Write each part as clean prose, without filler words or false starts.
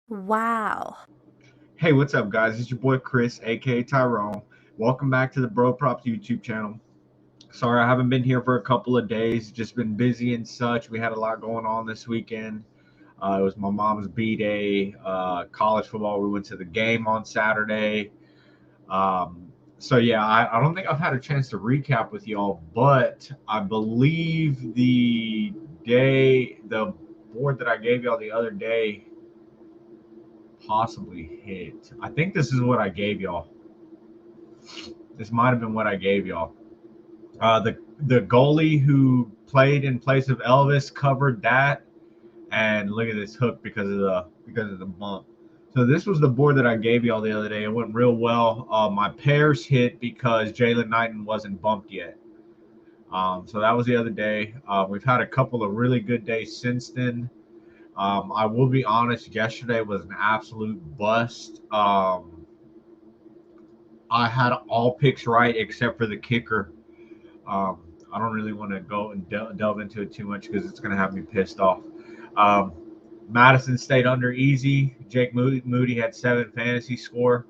Wow. Hey, what's up, guys? It's your boy Chris, aka Tyrone. Welcome back to the Bro Props YouTube channel. Sorry, I haven't been here for a couple of days. Just been busy and such. We had a lot going on this weekend. It was my mom's B-day, college football. We went to the game on Saturday. So I don't think I've had a chance to recap with y'all, but I believe the board that I gave y'all the other day possibly hit. I think this is what I gave y'all. This might have been what I gave y'all. The goalie who played in place of Elvis covered that, and look at this hook because of the bump. So this was the board that I gave y'all the other day. It went real well. My pairs hit because Jalen Knighton wasn't bumped yet. So that was the other day. We've had a couple of really good days since then. I will be honest. Yesterday was an absolute bust. I had all picks right except for the kicker. Um, I don't really want to go and delve into it too much because it's going to have me pissed off. Um, Madison stayed under easy. Jake Moody had 7 fantasy score.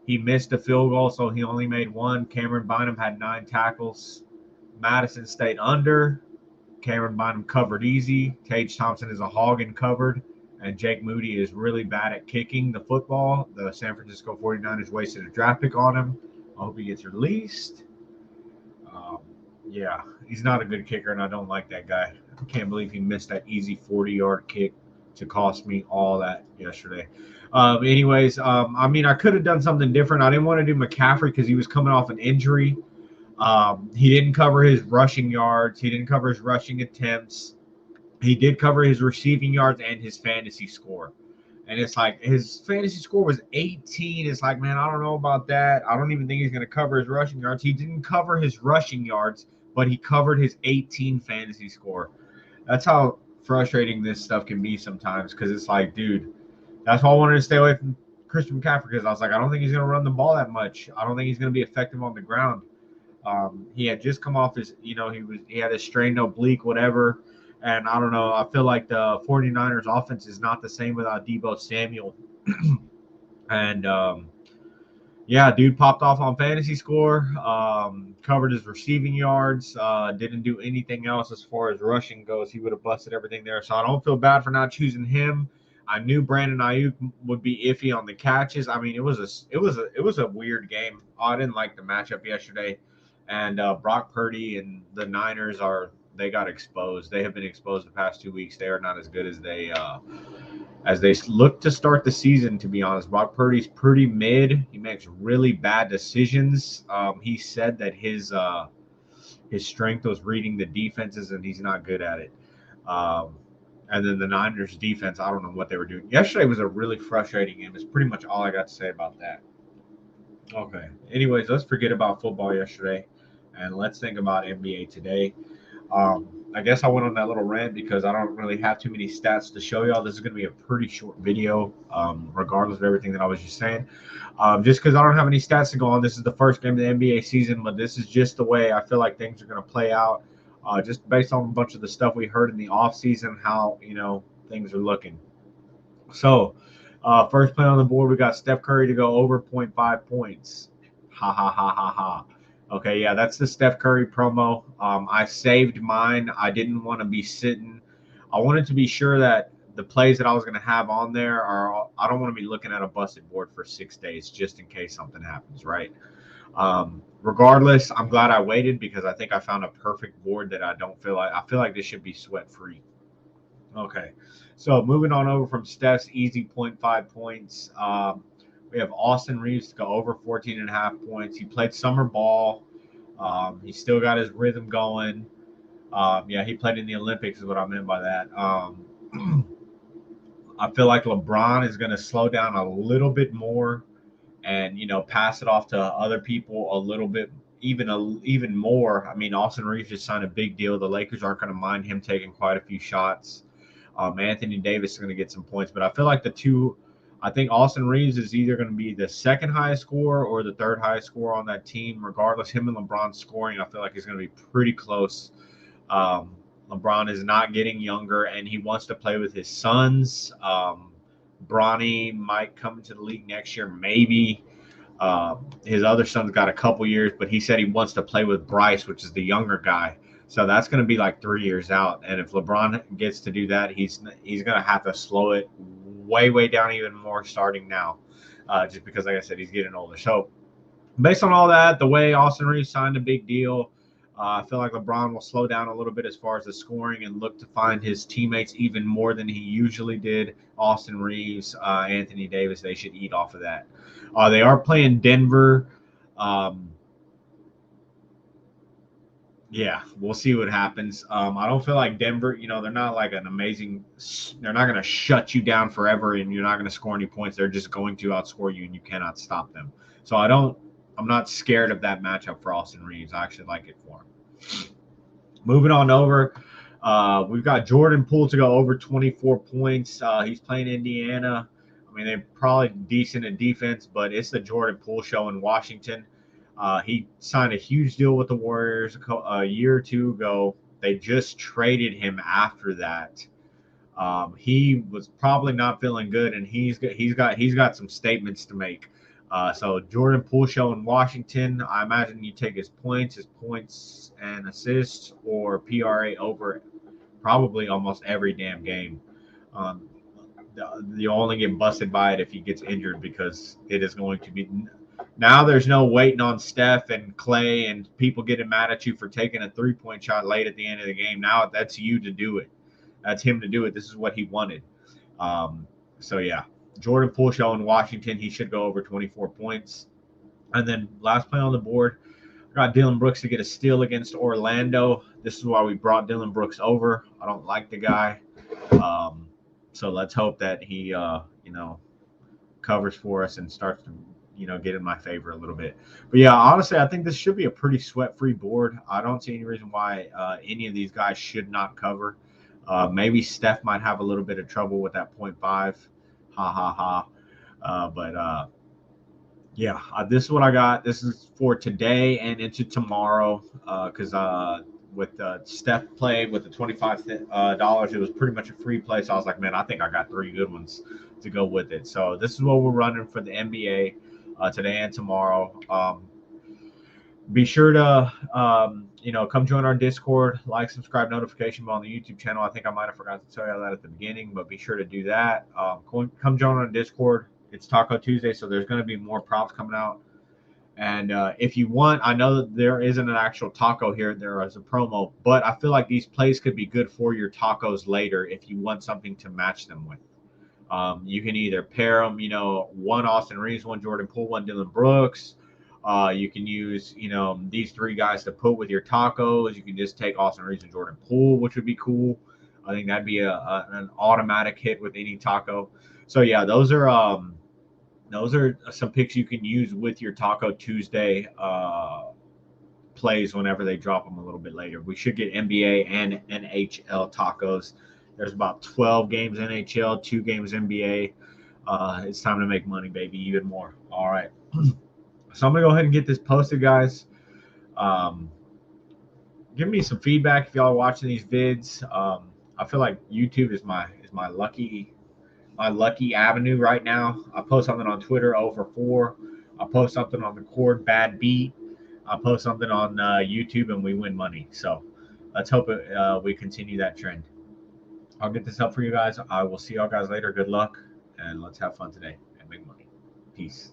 He missed a field goal, so he only made one. Cameron Bynum had 9 tackles. Madison stayed under. Cameron Bynum covered easy. Tage Thompson is a hog and covered. And Jake Moody is really bad at kicking the football. The San Francisco 49ers wasted a draft pick on him. I hope he gets released. Um, yeah, he's not a good kicker, and I don't like that guy. I can't believe he missed that easy 40-yard kick to cost me all that yesterday. I mean, I could have done something different. I didn't want to do McCaffrey because he was coming off an injury. He didn't cover his rushing yards. He didn't cover his rushing attempts. He did cover his receiving yards and his fantasy score. And it's like his fantasy score was 18. It's like, man, I don't know about that. I don't even think he's going to cover his rushing yards. He didn't cover his rushing yards, but he covered his 18 fantasy score. That's how frustrating this stuff can be sometimes because it's like, dude, that's why I wanted to stay away from Christian McCaffrey because I was like, I don't think he's going to run the ball that much. I don't think he's going to be effective on the ground. He had just come off he had a strained oblique, whatever. And I don't know. I feel like the 49ers offense is not the same without Debo Samuel. And yeah, dude popped off on fantasy score, covered his receiving yards, didn't do anything else as far as rushing goes. He would have busted everything there. So I don't feel bad for not choosing him. I knew Brandon Ayuk would be iffy on the catches. I mean, it was a weird game. I didn't like the matchup yesterday, and Brock Purdy and the Niners they got exposed. They have been exposed the past 2 weeks. They are not as good as they look to start the season. To be honest, Brock Purdy's pretty mid. He makes really bad decisions. He said that his strength was reading the defenses, and he's not good at it. Um, and then the Niners defense, I don't know what they were doing. Yesterday was a really frustrating game. It's pretty much all I got to say about that. Okay. Anyways, let's forget about football yesterday, and let's think about NBA today. I guess I went on that little rant because I don't really have too many stats to show y'all. This is going to be a pretty short video, regardless of everything that I was just saying. Just because I don't have any stats to go on, this is the first game of the NBA season, but this is just the way I feel like things are going to play out, just based on a bunch of the stuff we heard in the offseason, how, things are looking. So, first play on the board, we got Steph Curry to go over zero point 0.5 points. Ha ha ha ha ha. Okay, yeah, that's the Steph Curry promo. I saved mine. I didn't want to be sitting. I wanted to be sure that the plays that I was going to have on there are. I don't want to be looking at a busted board for 6 days just in case something happens, right? Regardless, I'm glad I waited because I think I found a perfect board that I feel like this should be sweat free. Okay. So moving on over from Steph's easy zero point 0.5 points. We have Austin Reeves to go over 14 and a half points. He played summer ball. He still got his rhythm going. Yeah, he played in the Olympics is what I meant by that. I feel like LeBron is going to slow down a little bit more and, pass it off to other people a little bit, even more. I mean, Austin Reeves just signed a big deal. The Lakers aren't going to mind him taking quite a few shots. Anthony Davis is going to get some points, but I feel like I think Austin Reeves is either going to be the second highest scorer or the third highest scorer on that team. Regardless, him and LeBron scoring, I feel like he's going to be pretty close. LeBron is not getting younger, and he wants to play with his sons. Bronny might come into the league next year, maybe. His other son's got a couple years, but he said he wants to play with Bryce, which is the younger guy. So that's going to be like 3 years out. And if LeBron gets to do that, he's going to have to slow it way down even more starting now, just because, like I said, he's getting older. So based on all that, the way Austin Reeves signed a big deal, I feel like LeBron will slow down a little bit as far as the scoring and look to find his teammates even more than he usually did. Austin Reeves, Anthony Davis, they should eat off of that. They are playing Denver. Um, yeah, we'll see what happens. I don't feel like Denver, they're not like an amazing, they're not going to shut you down forever and you're not going to score any points. They're just going to outscore you and you cannot stop them. So I'm not scared of that matchup for Austin Reeves. I actually like it for him. Moving on over, we've got Jordan Poole to go over 24 points. He's playing Indiana. I mean, they're probably decent in defense, but it's the Jordan Poole show in Washington. He signed a huge deal with the Warriors a year or two ago. They just traded him after that. He was probably not feeling good, and he's got some statements to make. So Jordan Poole show in Washington. I imagine you take his points and assists, or PRA over probably almost every damn game. Um, you only get busted by it if he gets injured because it is going to be. Now there's no waiting on Steph and Clay and people getting mad at you for taking a 3-point shot late at the end of the game. Now that's you to do it. That's him to do it. This is what he wanted. So yeah, Jordan Poole show in Washington. He should go over 24 points. And then last play on the board, I got Dylan Brooks to get a steal against Orlando. This is why we brought Dylan Brooks over. I don't like the guy. So let's hope that he, covers for us and starts to, get in my favor a little bit. But yeah, honestly, I think this should be a pretty sweat-free board. I don't see any reason why any of these guys should not cover. Maybe Steph might have a little bit of trouble with that 0.5. Ha ha ha. But yeah, this is what I got. This is for today and into tomorrow because with Steph played with the $25, it was pretty much a free play. So I was like, man, I think I got 3 good ones to go with it. So this is what we're running for the NBA today and tomorrow. Be sure to come join our Discord, like, subscribe, notification bell on the YouTube channel. I think I might have forgot to tell you that at the beginning, but be sure to do that. Come join our Discord. It's Taco Tuesday, so there's going to be more props coming out. And if you want, I know that there isn't an actual taco here. There is a promo, but I feel like these plays could be good for your tacos later if you want something to match them with. You can either pair them, one Austin Reeves, one Jordan Poole, one Dylan Brooks. You can use, these 3 guys to put with your tacos. You can just take Austin Reeves and Jordan Poole, which would be cool. I think that'd be an automatic hit with any taco. So yeah, those are some picks you can use with your Taco Tuesday plays whenever they drop them a little bit later. We should get NBA and NHL tacos. There's about 12 games NHL, 2 games NBA. It's time to make money, baby, even more. All right. So I'm going to go ahead and get this posted, guys. Give me some feedback if y'all are watching these vids. I feel like YouTube is my lucky avenue right now. I post something on Twitter, 0 for 4. I post something on the Cord, bad beat. I post something on YouTube, and we win money. So let's hope we continue that trend. I'll get this up for you guys. I will see y'all guys later. Good luck, and let's have fun today and make money. Peace.